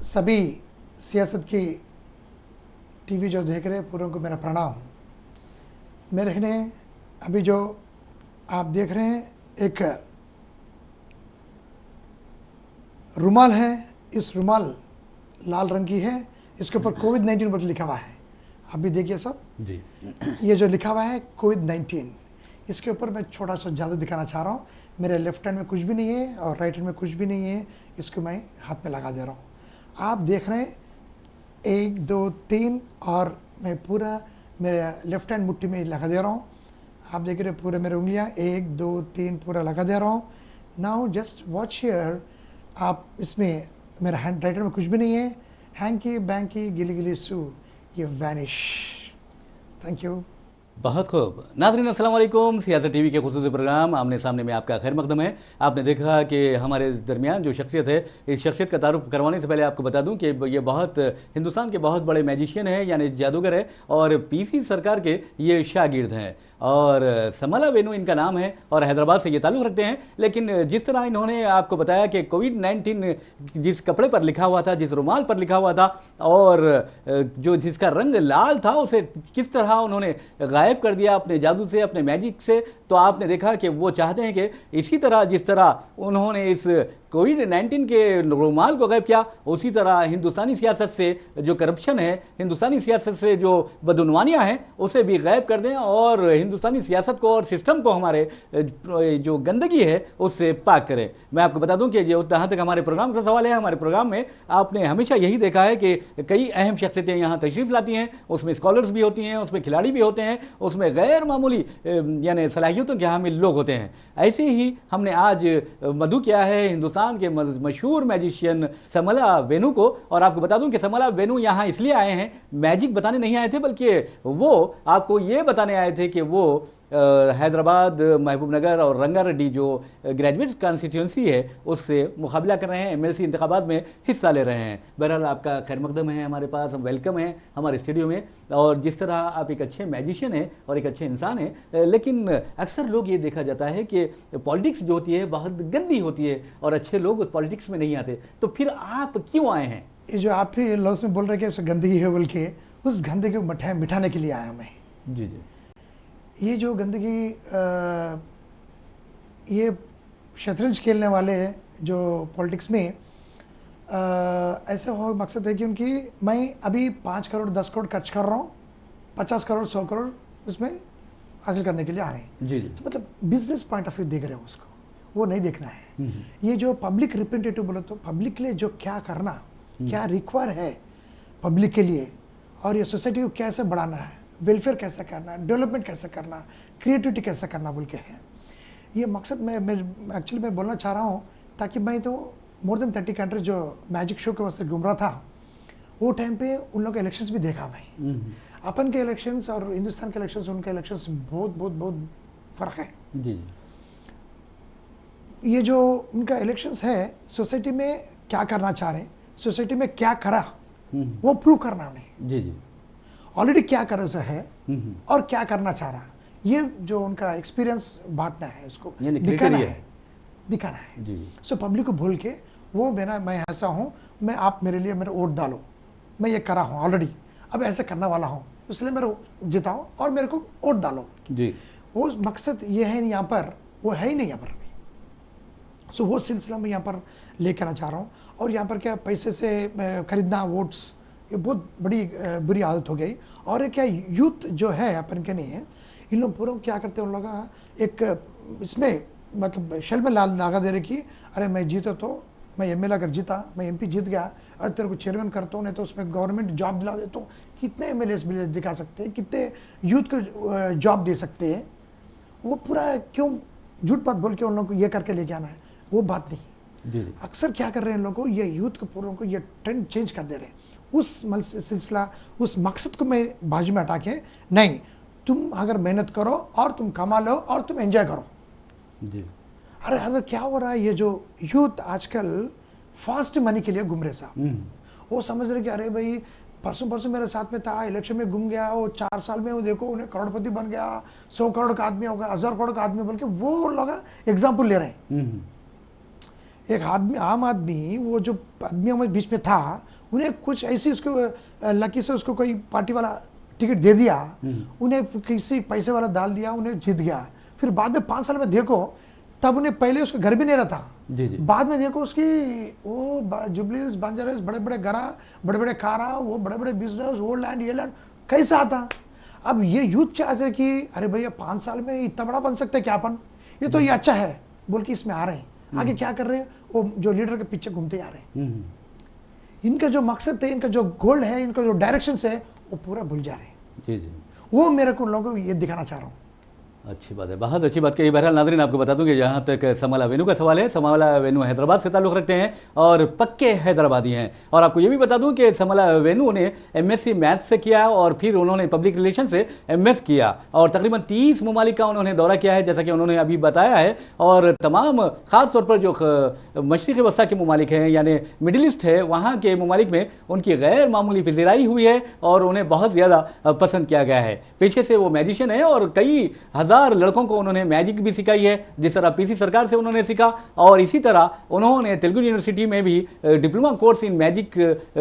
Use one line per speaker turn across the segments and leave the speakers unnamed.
सभी सियासत की टीवी जो देख रहे हैं पूरों को मेरा प्रणाम। मेरे ने अभी जो आप देख रहे हैं एक रुमाल है, इस रुमाल लाल रंग की है, इसके ऊपर कोविड-19 पर लिखा हुआ है। आप भी देखिए सब
जी।
ये जो लिखा हुआ है कोविड-19, इसके ऊपर मैं छोटा सा जादू दिखाना चाह रहा हूँ। मेरे लेफ्ट हैंड में कुछ भी नहीं है और राइट हैंड में कुछ भी नहीं है, इसको मैं हाथ में लगा दे रहा हूँ। आप देख रहे हैं 1 2 3 और मैं पूरा मेरे लेफ्ट हैंड मुट्ठी में लगा दे रहा हूँ। आप देख रहे पूरे मेरे उंगलियाँ 1 2 3 पूरा लगा दे रहा हूँ। Now just watch here. आप इसमें मेरा हैंड राइट हैंड में कुछ भी नहीं है। हैंकी बैंकी गिली गिली सू ये वैनिश। Thank you.
बहुत खूब। नाज़रीन अस्सलाम वालेकुम। सियासत टीवी के खुसूसी प्रोग्राम आमने सामने में आपका खैर मकदम है। आपने देखा कि हमारे दरमियान जो शख्सियत है, इस शख्सियत का तारुफ करवाने से पहले आपको बता दूं कि ये बहुत हिंदुस्तान के बहुत बड़े मैजिशियन हैं, यानी जादूगर है और पीसी सरकार के ये शागिर्द हैं और समला वेनु इनका नाम है और हैदराबाद से ये ताल्लुक़ रखते हैं। लेकिन जिस तरह इन्होंने आपको बताया कि कोविड-19 जिस कपड़े पर लिखा हुआ था, जिस रुमाल पर लिखा हुआ था और जो जिसका रंग लाल था, उसे किस तरह उन्होंने गायब कर दिया अपने जादू से, अपने मैजिक से, तो आपने देखा कि वो चाहते हैं कि इसी तरह जिस तरह उन्होंने इस कोविड-19 के रुमाल को गायब किया, उसी तरह हिंदुस्तानी सियासत से जो करप्शन है, हिंदुस्तानी सियासत से जो बदउनवानियाँ हैं, उसे भी गायब कर दें और हिंदुस्तानी सियासत को और सिस्टम को, हमारे जो गंदगी है उससे पाक करें। मैं आपको बता दूं कि जो जहाँ तक हमारे प्रोग्राम का सवाल है, हमारे प्रोग्राम में आपने हमेशा यही देखा है कि कई अहम शख्सियतें यहाँ तशरीफ़ लाती हैं, उसमें स्कॉलर्स भी होती हैं, उसमें खिलाड़ी भी होते हैं, उसमें गैर मामूली यानी सलाहियतों के हामिल लोग होते हैं। ऐसे ही हमने आज मधु किया है हिंदुस्तान के मशहूर मैजिशियन समला वेनु को। और आपको बता दूं कि समला वेनु यहाँ इसलिए आए हैं, मैजिक बताने नहीं आए थे, बल्कि वो आपको ये बताने आए थे कि वो हैदराबाद, महबूब नगर और रंगारेड्डी जो ग्रेजुएट कॉन्स्टिट्यूंसी है उससे मुकाबला कर रहे हैं, एमएलसी इंतखाबात में हिस्सा ले रहे हैं। बहरहाल आपका खैर मकदम है हमारे पास, वेलकम है हमारे स्टूडियो में। और जिस तरह आप एक अच्छे मैजिशियन हैं और एक अच्छे इंसान हैं, लेकिन अक्सर लोग ये देखा जाता है कि पॉलिटिक्स जो होती है बहुत गंदी होती है और अच्छे लोग उस पॉलिटिक्स में नहीं आते, तो फिर आप क्यों आए हैं?
ये जो आप ही लफ्ज़ में बोल रहे हैं कि गंदगी है बोल के, उस गंदगी को मिटाने के लिए आया मैं।
जी जी।
ये जो गंदगी ये शतरंज खेलने वाले जो पॉलिटिक्स में ऐसा हो मकसद है कि उनकी मैं अभी 5 करोड़ 10 करोड़ खर्च कर रहा हूँ, 50 करोड़ 100 करोड़ उसमें हासिल करने के लिए आ रहे हैं।
जी जी।
तो मतलब बिजनेस पॉइंट ऑफ व्यू देख रहे हो उसको, वो नहीं देखना है। ये जो पब्लिक रिप्रेजेंटेटिव बोलो तो पब्लिक के लिए जो क्या करना, क्या रिक्वायर है पब्लिक के लिए, और ये सोसाइटी को कैसे बढ़ाना है, वेलफेयर कैसे करना, डेवलपमेंट कैसे करना, क्रिएटिविटी कैसे करना बोल के है। ये मकसद मैं एक्चुअली मैं बोलना चाह रहा हूँ, ताकि मैं तो मोर देन 30 कंट्री जो मैजिक शो के वास्ते घूम रहा था, वो टाइम पे उन लोग के इलेक्शंस भी देखा मैं। अपन के इलेक्शंस और हिंदुस्तान के इलेक्शंस, उनके इलेक्शंस बहुत बहुत बहुत फ़र्क है।
जी।
ये जो उनका इलेक्शंस है, सोसाइटी में क्या करना चाह रहे हैं, सोसाइटी में क्या करा वो प्रूव करना हमें।
जी जी।
ऑलरेडी क्या कर रहा है और क्या करना चाह रहा है, ये जो उनका एक्सपीरियंस बांटना है, उसको दिखाना है
जी।
सो पब्लिक को भूल के वो मैं ऐसा हूँ, मैं आप मेरे लिए मेरे वोट डालो, मैं ये करा हूँ ऑलरेडी, अब ऐसे करने वाला हूँ, इसलिए मेरे जिताओ और मेरे को वोट डालो
जी।
वो मकसद ये है यहाँ पर, वो है ही नहीं यहाँ पर अभी। सो वो सिलसिला मैं यहाँ पर लेकर आना चाह रहा हूँ। और यहाँ पर क्या पैसे से खरीदना वोट्स, ये बहुत बड़ी बुरी आदत हो गई। और क्या यूथ जो है अपन के नहीं है, इन लोग पूरा क्या करते हैं, उन लोग एक इसमें मतलब शेल में लगा दे रहे कि अरे मैं जीता, तो मैं एमएलए अगर जीता, मैं एमपी जीत गया, अरे तेरे को चेयरमैन करता हूँ, नहीं तो उसमें गवर्नमेंट जॉब दिला देता हूँ। कितने एमएलएस दिखा सकते हैं, कितने यूथ को जॉब दे सकते हैं। वो पूरा क्यों झूठ बात बोल के उन लोगों को ये करके लेके आना है, वो बात नहीं।
जी।
अक्सर क्या कर रहे हैं लोगों को, ये यूथ को पूरों को ये ट्रेंड चेंज कर दे रहे हैं। उस सिलसिला, उस मकसद को मैं बाजू में हटा के, नहीं तुम अगर मेहनत करो और तुम कमा लो और तुम एंजॉय करो।
जी।
अरे अगर क्या हो रहा है, ये जो यूथ आजकल फास्ट मनी के लिए घूम रहे साहब, वो समझ रहे कि अरे भाई परसों मेरे साथ में था, इलेक्शन में घूम गया, वो 4 साल में वो देखो उन्हें करोड़पति बन गया, 100 करोड़ का आदमी हो गया, 1000 करोड़ का आदमी बोल के वो लोग एग्जाम्पल ले रहे हैं। एक आदमी, आम आदमी, वो जो आदमियों में बीच में था, उन्हें कुछ ऐसी उसको लकी से उसको कोई पार्टी वाला टिकट दे दिया, उन्हें किसी पैसे वाला डाल दिया, उन्हें जीत गया। फिर बाद में 5 साल में देखो, तब उन्हें पहले उसका घर भी नहीं रहता, बाद में देखो उसकी वो जुबलीज बंजारास बड़े बड़े घरा, बड़े बड़े कारा, वो बड़े बड़े बिजनेस, वो लैंड ये लैंड कैसे आता। अब ये यूथ चाह रहे कि अरे भैया 5 साल में इतना बड़ा बन सकते हैं क्या अपन, ये तो ये अच्छा है बोल के इसमें आ रहे हैं। आगे क्या कर रहे हैं, वो जो लीडर के पीछे घूमते आ रहे हैं। इनका जो मकसद है, इनका जो गोल है, इनका जो डायरेक्शन है, वो पूरा भूल जा रहे हैं।
जी।
वो मेरे को उन लोगों को ये दिखाना चाह रहा हूँ।
अच्छी बात है, बहुत अच्छी बात कही। बहरहाल नाज़रीन, आपको बता दूं कि जहाँ तक समाला वेनु का सवाल है, समाला वेनु हैदराबाद से ताल्लुक़ रखते हैं और पक्के हैदराबादी हैं। और आपको ये भी बता दूं कि समाला वेनु ने MSc मैथ से किया और फिर उन्होंने पब्लिक रिलेशन से MS किया और तकरीबन 30 ममालिक का उन्होंने दौरा किया है, जैसा कि उन्होंने अभी बताया है। और तमाम ख़ास तौर पर जो मशरिक़ी वस्ता के ममालिक हैं, यानी मिडिल ईस्ट है, वहाँ के ममालिक में उनकी गैर मामूली पजीराई हुई है और उन्हें बहुत ज़्यादा पसंद किया गया है। पीछे से वो मैजिशियन है और कई हज़ार लड़कों को उन्होंने मैजिक भी सिखाई है, जिस तरह PC सरकार से उन्होंने सीखा। और इसी तरह उन्होंने तेलुगु यूनिवर्सिटी में भी डिप्लोमा कोर्स इन मैजिक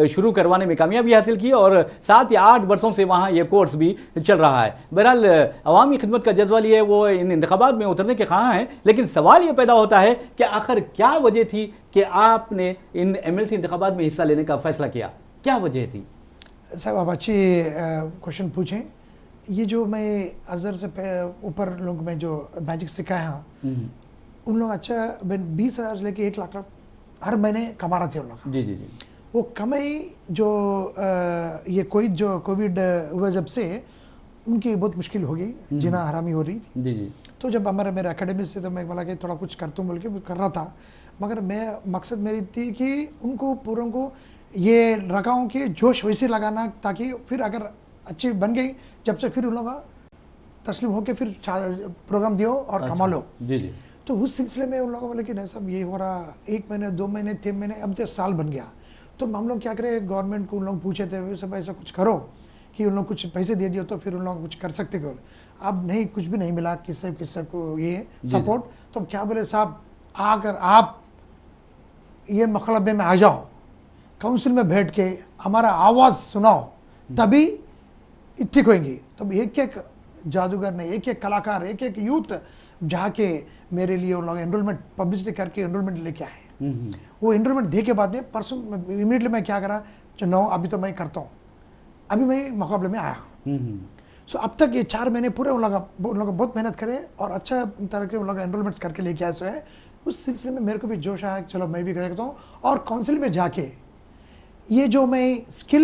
शुरू करवाने में कामयाबी हासिल की और 7 या 8 वर्षों से वहाँ ये कोर्स भी चल रहा है। बहरहाल अवामी खिदमत का जज्बा लिए वो इन इंतखाबात में उतरने के ख़्वाह हैं, लेकिन सवाल ये पैदा होता है कि आखिर क्या वजह थी कि आपने इन MLC इंतखाबात में हिस्सा लेने का फैसला किया, क्या वजह थी?
साहब आप अच्छी क्वेश्चन पूछें। ये जो मैं अजहर से ऊपर लोग में जो मैजिक सिखाया है, उन लोग अच्छा 20,000 लेके 1 लाख हर महीने कमा रहे थे उन लोग।
जी।
वो कमाई जो ये कोविड हुआ जब से उनकी बहुत मुश्किल हो गई, जीना हरामी हो रही।
जी।
तो जब मेरे एकेडमी से तो मैं बोला कि थोड़ा कुछ करता हूँ बोल के कर रहा था, मगर मैं मकसद मेरी थी कि उनको पूरों को ये रखाऊँ कि जोश वैसे लगाना, ताकि फिर अगर अच्छी बन गई जब से फिर उन लोग तस्लीम होके फिर प्रोग्राम दियो और कमा लो।
जी। तो
उस सिलसिले में उन लोगों बोले कि नहीं सब ये हो रहा, 1 महीने 2 महीने 3 महीने अब तो साल बन गया। तो हम लोग क्या करें, गवर्नमेंट को उन लोग पूछे थे सब ऐसा कुछ करो कि उन लोग कुछ पैसे दे दियो तो फिर उन लोग कुछ कर सकते क्यों। अब नहीं, कुछ भी नहीं मिला किसी को ये सपोर्ट। तो क्या बोले साहब, अगर आप ये मकलबे में आ जाओ, काउंसिल में बैठ के हमारा आवाज़ सुनाओ, तभी ठीक होंगी। तो एक जादूगर ने, एक कलाकार, एक यूथ जाके मेरे लिए उन लोग एनरोलमेंट पब्लिसिटी करके एनरोलमेंट लेके आए। वो एनरोलमेंट दे के बाद में परसों इमीडिएटली मैं क्या करा, नो अभी तो मैं करता हूँ, अभी मैं मुकाबले में आया। सो अब तक ये 4 महीने पूरे उन लोग बहुत मेहनत करे और अच्छा तरह के उन लोग एनरोलमेंट्स करके लेके आए। सो है उस सिलसिले में मेरे को भी जोश आया, चलो मैं भी करता हूँ। और काउंसिल में जाके ये जो मैं स्किल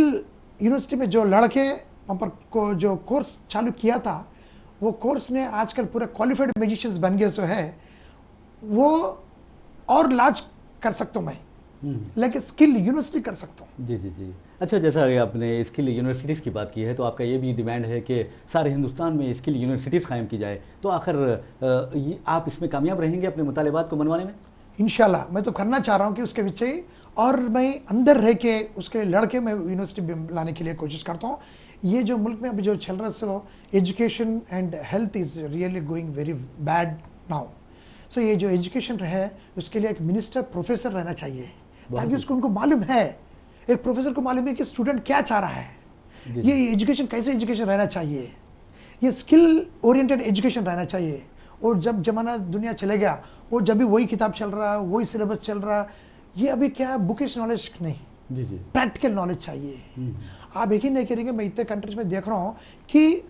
यूनिवर्सिटी में जो लड़के वहाँ पर को जो कोर्स चालू किया था, वो कोर्स ने आजकल पूरे क्वालिफाइड मैजिशियंस बन गए। सो है वो और लार्ज कर सकता हूँ मैं, लेकिन स्किल यूनिवर्सिटी कर सकता हूँ।
जी। अच्छा, जैसा कि आपने स्किल यूनिवर्सिटीज़ की बात की है, तो आपका ये भी डिमांड है कि सारे हिंदुस्तान में स्किल यूनिवर्सिटीज़ कायम की जाए, तो आखिर आप इसमें कामयाब रहेंगे अपने मुतालिबात को मनवाने में?
इंशाल्लाह मैं तो करना चाह रहा हूँ कि उसके पीछे, और मैं अंदर रह के उसके लड़के मैं यूनिवर्सिटी लाने के लिए कोशिश करता हूँ। ये जो मुल्क में अभी जो चल रहा है, so education and health is really going very bad now. So ये जो एजुकेशन है उसके लिए एक मिनिस्टर प्रोफेसर रहना चाहिए, ताकि उसको उनको मालूम है, एक प्रोफेसर को मालूम है कि स्टूडेंट क्या चाह रहा है, ये एजुकेशन कैसे एजुकेशन रहना चाहिए, ये स्किल ओरिएंटेड एजुकेशन रहना चाहिए। और जब जमाना दुनिया चले गया, वो जब भी वही किताब चल रहा, वही सिलेबस चल रहा, ये अभी क्या बुकिश नॉलेज नहीं, प्रैक्टिकल नॉलेज चाहिए। आप यकीन नहीं करेंगे, मैं इतने कंट्रीज में देख रहा हूँ कि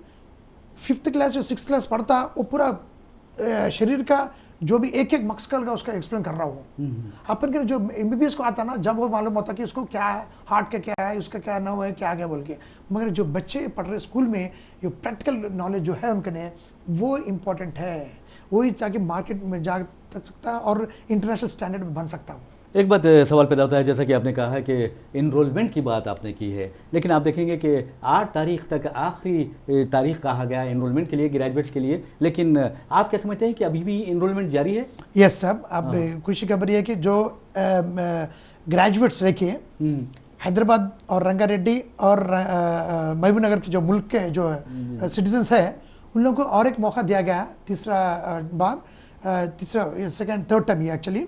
5th क्लास या 6th क्लास पढ़ता, वो पूरा शरीर का जो भी एक मस्कल का उसका एक्सप्लेन कर रहा हूँ। अपन के जो MBBS को आता ना, जब वो मालूम होता कि उसको क्या है, हार्ट का क्या है, उसका क्या नर्व है, क्या है बोल के। मगर जो बच्चे पढ़ रहे स्कूल में, जो प्रैक्टिकल नॉलेज जो है उनके ने, वो इम्पोर्टेंट है, वही ताकि मार्केट में जा सकता है और इंटरनेशनल स्टैंडर्ड में बन सकता हूँ।
एक बात सवाल पैदा होता है, जैसा कि आपने कहा कि इनरोलमेंट की बात आपने की है, लेकिन आप देखेंगे कि 8 तारीख तक आखिरी तारीख कहा गया इनरोलमेंट के लिए, ग्रेजुएट्स के लिए, लेकिन आप क्या समझते हैं कि अभी भी इनरोलमेंट जारी है?
यस साहब, अब खुशी खबर ये है कि जो ग्रेजुएट्स रखे हैदराबाद और रंगारेड्डी और महबूबनगर के जो मुल्क के जो सिटीजन्स है, उन लोगों को और एक मौका दिया गया, सेकंड थर्ड टाइम ये एक्चुअली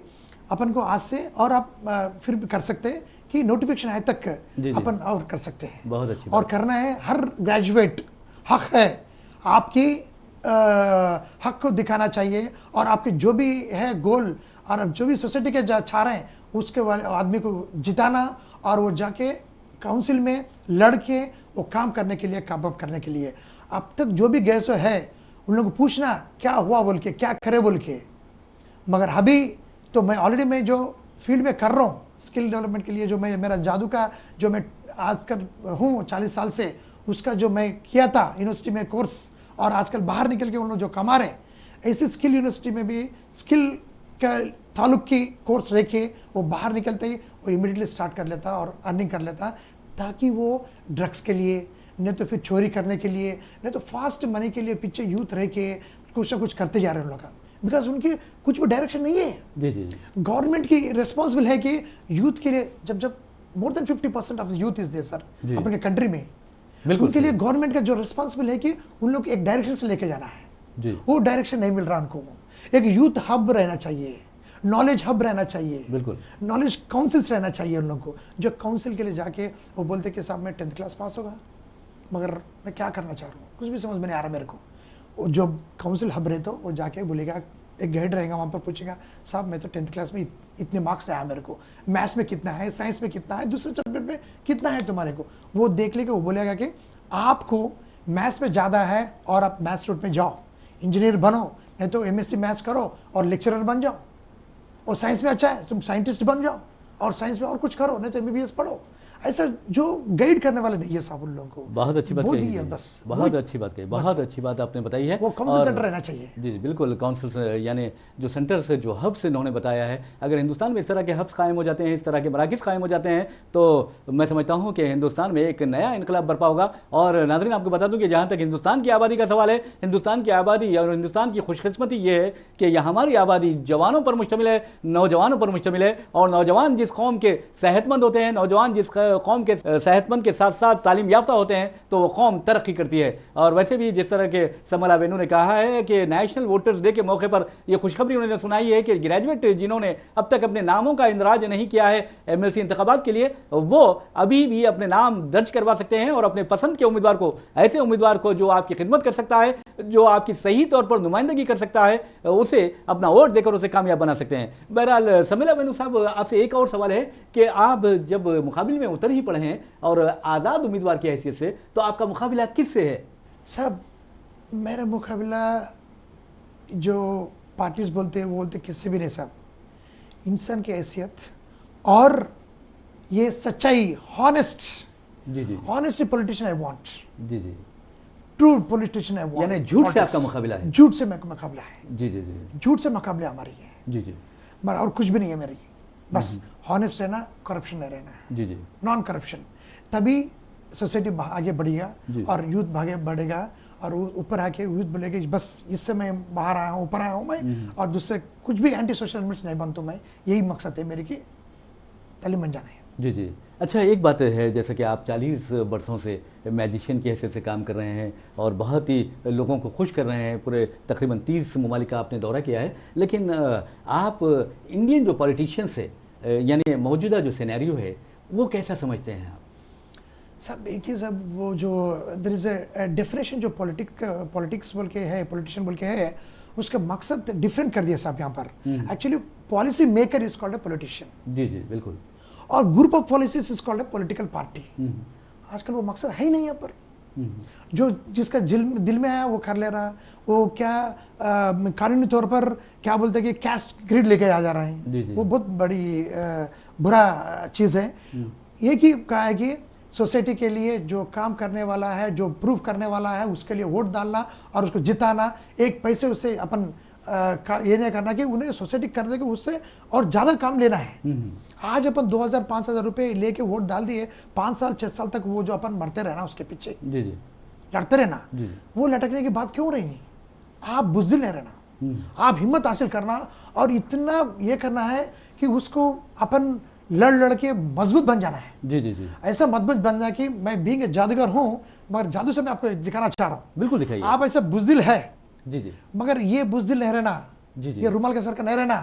अपन को आज से, और आप फिर भी कर सकते हैं कि नोटिफिकेशन आए तक
जी।
अपन और कर सकते हैं।
बहुत अच्छी
और करना है, हर ग्रेजुएट हक है आपकी हक को दिखाना चाहिए, और आपके जो भी है गोल और अब जो भी सोसाइटी के चाह रहे हैं उसके वाले आदमी को जिताना, और वो जाके काउंसिल में लड़के वो काम करने के लिए, काम अप करने के लिए। अब तक जो भी गैस है उन लोगों को पूछना क्या हुआ बोल के, क्या करे बोल के। मगर अभी तो मैं ऑलरेडी मैं जो फील्ड में कर रहा हूँ स्किल डेवलपमेंट के लिए, जो मैं मेरा जादू का जो मैं आजकल हूँ 40 साल से, उसका जो मैं किया था यूनिवर्सिटी में कोर्स, और आजकल बाहर निकल के उन लोग जो कमा रहे हैं, ऐसे स्किल यूनिवर्सिटी में भी स्किल का ताल्लुक की कोर्स रह के वो बाहर निकलते ही वो इमीडिएटली स्टार्ट कर लेता और अर्निंग कर लेता, ताकि वो ड्रग्स के लिए, नहीं तो फिर चोरी करने के लिए, नहीं तो फास्ट मनी के लिए पीछे यूथ रह के कुछ ना कुछ करते जा रहे हैं उन लोग का, बिकॉज उनकी कुछ भी डायरेक्शन नहीं है।
जी जी।
गवर्नमेंट की रिस्पॉन्सिबल है कि यूथ के लिए, जब more than 50% of youth is there sir अपने कंट्री में, उनके लिए गवर्नमेंट का जो रिस्पॉन्सिबल है कि उन लोग एक डायरेक्शन से लेके जाना है
जी।
वो डायरेक्शन नहीं मिल रहा उनको। एक यूथ हब रहना चाहिए, नॉलेज हब रहना चाहिए,
बिल्कुल
नॉलेज काउंसिल्स रहना चाहिए उन लोगों को, जो काउंसिल के लिए जाके वो बोलते कि साहब मैं 10th क्लास पास होगा, मगर मैं क्या करना चाह रहा हूँ कुछ भी समझ में नहीं आ रहा मेरे को। वो जो काउंसिल हब रहे तो वो जाके बोलेगा, एक गाइड रहेगा वहाँ पर, पूछेगा साहब मैं तो 10th क्लास में इतने मार्क्स आया मेरे को, मैथ्स में कितना है, साइंस में कितना है, दूसरे सब्जेक्ट में कितना है तुम्हारे को, वो देख लेके वो बोलेगा कि आपको मैथ्स में ज़्यादा है और आप मैथ्स रूट में जाओ, इंजीनियर बनो, नहीं तो MSc मैथ्स करो और लेक्चरर बन जाओ, और साइंस में अच्छा है तुम साइंटिस्ट बन जाओ, और साइंस में और कुछ करो, नहीं तो MBBS पढ़ो। ऐसा जो गाइड करने वाले नहीं है साहब उन लोगों को।
बहुत अच्छी बात कही है,
बस
बहुत अच्छी बात कही, बहुत अच्छी बात आपने बताई है।
वो काउंसिल सेंटर रहना चाहिए।
जी बिल्कुल, काउंसिल यानी जो सेंटर से, जो हब्स इन्होंने बताया है, अगर हिंदुस्तान में इस तरह के हब्स कायम हो जाते हैं, इस तरह के मराकिज़ कायम हो जाते हैं, तो मैं समझता हूँ कि हिंदुस्तान में एक नया इनकलाब बरपा होगा। और नाज़रीन आपको बता दूँ कि जहाँ तक हिंदुस्तान की आबादी का सवाल है, हिंदुस्तान की आबादी और हिंदुस्तान की खुशकिस्मती ये है कि यहाँ हमारी आबादी जवानों पर मुश्तमिल है, नौजवानों पर मुश्तमिल है, और नौजवान जिस कौम के सेहतमंद होते हैं, नौजवान जिस कौम के सेहतमंद के साथ साथ तालीम याफ्ता होते हैं, तो वो कौम तरक्की करती है। और वैसे भी जिस तरह के समला बेनू ने कहा है कि नेशनल वोटर्स डे के मौके पर ये खुशखबरी उन्होंने सुनाई है कि ग्रेजुएट जिन्होंने अब तक अपने नामों का इंदराज नहीं किया है MLC इंतखाबात के लिए, वो अभी भी अपने नाम दर्ज करवा सकते हैं, और अपने पसंद के उम्मीदवार को, ऐसे उम्मीदवार को जो आपकी खिदमत कर सकता है, जो आपकी सही तौर पर नुमाइंदगी कर सकता है, उसे अपना वोट देकर उसे कामयाब बना सकते हैं। बहरहाल समला बेनू साहब, आपसे एक और सवाल है कि आप जब मुकाबले में उतर ही पड़े हैं और आज़ाद उम्मीदवार की हैसियत से, तो आपका मुकाबला किससे है?
साहब मेरा मुकाबला जो पार्टीज बोलते हैं वो बोलते किससे भी नहीं साहब, इंसान की हैसियत और ये सच्चाई, हॉनेस्ट,
जी जी,
हॉनेस्ट पॉलिटिशियन आई वांट,
जी जी,
ट्रू पॉलिटिशियन आई वांट।
यानी झूठ से आपका मुकाबला है?
झूठ से मुकाबला है।
जी जी जी,
झूठ से मुकाबला हमारी है।
जी जी,
मगर और कुछ भी नहीं है मेरी, बस हॉनेस्ट रहना, करप्शन नहीं रहना है।
जी जी,
नॉन करप्शन, तभी सोसाइटी आगे बढ़ेगा और यूथ आगे बढ़ेगा, और ऊपर आके यूथ बोलेगा बस इससे मैं बाहर आया हूँ, ऊपर आया हूँ मैं, और दूसरे कुछ भी एंटी सोशल एलिमेंट्स नहीं बनता मैं। यही मकसद है मेरे की, तालीम बन जाना है।
जी जी। अच्छा, एक बात है, जैसे कि आप 40 वर्षों से मैजिशियन की हैसियत से काम कर रहे हैं और बहुत ही लोगों को खुश कर रहे हैं, पूरे तकरीबन 30 ममालिक का आपने दौरा किया है, लेकिन आप इंडियन जो पॉलिटिशियंस है, यानी मौजूदा जो सिनेरियो है, वो कैसा समझते हैं आप?
सब एक ही सब, वो जो देयर इज अ डेफिनेशन जो पॉलिटिक्स बोल के है, पॉलिटिशियन बोल के है, उसका मकसद डिफरेंट कर दिया साहब यहाँ पर। Actually policy maker is called a politician.
जी जी बिल्कुल।
और group of policies is called a political party. आजकल वो मकसद है ही नहीं यहाँ पर। जो जिसका दिल में आया वो कर ले रहा, वो क्या कानूनी तौर पर क्या बोलते हैं कि कैस्ट ग्रिड लेके आ जा रहे हैं। वो बहुत बड़ी बुरा चीज़ है। एक ही कहा है कि सोसाइटी के लिए जो काम करने वाला है, जो प्रूव करने वाला है, उसके लिए वोट डालना और उसको जिताना, एक पैसे उससे अपन ये नहीं करना कि उन्हें सोसाइटी कर दे कि उससे और ज़्यादा काम लेना है। आज अपन 2000-5000 रुपये लेके वोट डाल दिए, 5 साल 6 साल तक वो जो अपन मरते रहना उसके पीछे,
जी जी,
लड़ते रहना, वो लटकने की बात क्यों रही? आप बुज़दिल नहीं रहना, आप हिम्मत हासिल करना और इतना ये करना है कि उसको अपन लड़ के मजबूत बन जाना है।
जी जी जी,
ऐसा मजबूत बनना कि मैं बीइंग ए जादूगर हूँ, मगर जादू से मैं आपको दिखाना चाह रहा हूँ।
बिल्कुल दिखाइए।
आप ऐसा बुज़दिल है
जी जी,
मगर ये बुज़दिल नहीं रहना,
जी, जी।
ये रुमाल का सर का नहीं रहना,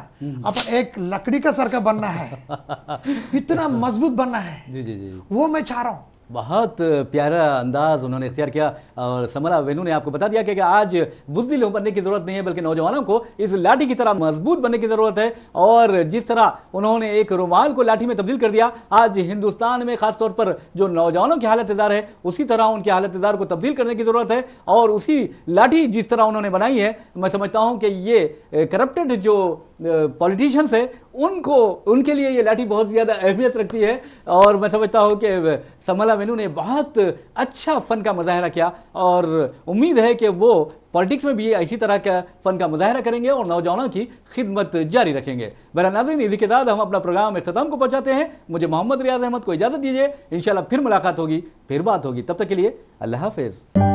अपन एक लकड़ी का सर का बनना है, इतना मजबूत बनना है,
जी जी जी।
वो मैं चाह रहा हूँ।
बहुत प्यारा अंदाज उन्होंने इख्तियार किया और समरा वेनू ने आपको बता दिया कि आज बुज़दिल बनने की ज़रूरत नहीं है, बल्कि नौजवानों को इस लाठी की तरह मजबूत बनने की ज़रूरत है। और जिस तरह उन्होंने एक रुमाल को लाठी में तब्दील कर दिया, आज हिंदुस्तान में ख़ास तौर पर जो नौजवानों की हालत इज़ार है, उसी तरह उनकी हालत इज़ार को तब्दील करने की ज़रूरत है। और उसी लाठी जिस तरह उन्होंने बनाई है, मैं समझता हूँ कि ये करप्टेड जो पॉलिटिशियंस है उनको, उनके लिए ये लाठी बहुत ज़्यादा अहमियत रखती है। और मैं समझता हूँ कि समला वेनू ने बहुत अच्छा फ़न का मुजाहरा किया और उम्मीद है कि वो पॉलिटिक्स में भी इसी तरह का फ़न का मुजाहरा करेंगे और नौजवानों की खिदमत जारी रखेंगे। बहरहाल नाज़रीन, इसी के साथ हम अपना प्रोग्राम इख्तिताम को पहुँचाते हैं। मुझे मोहम्मद रियाज अहमद को इजाज़त दीजिए, इंशाल्लाह फिर मुलाकात होगी, फिर बात होगी। तब तक के लिए अल्लाह हाफ़िज़।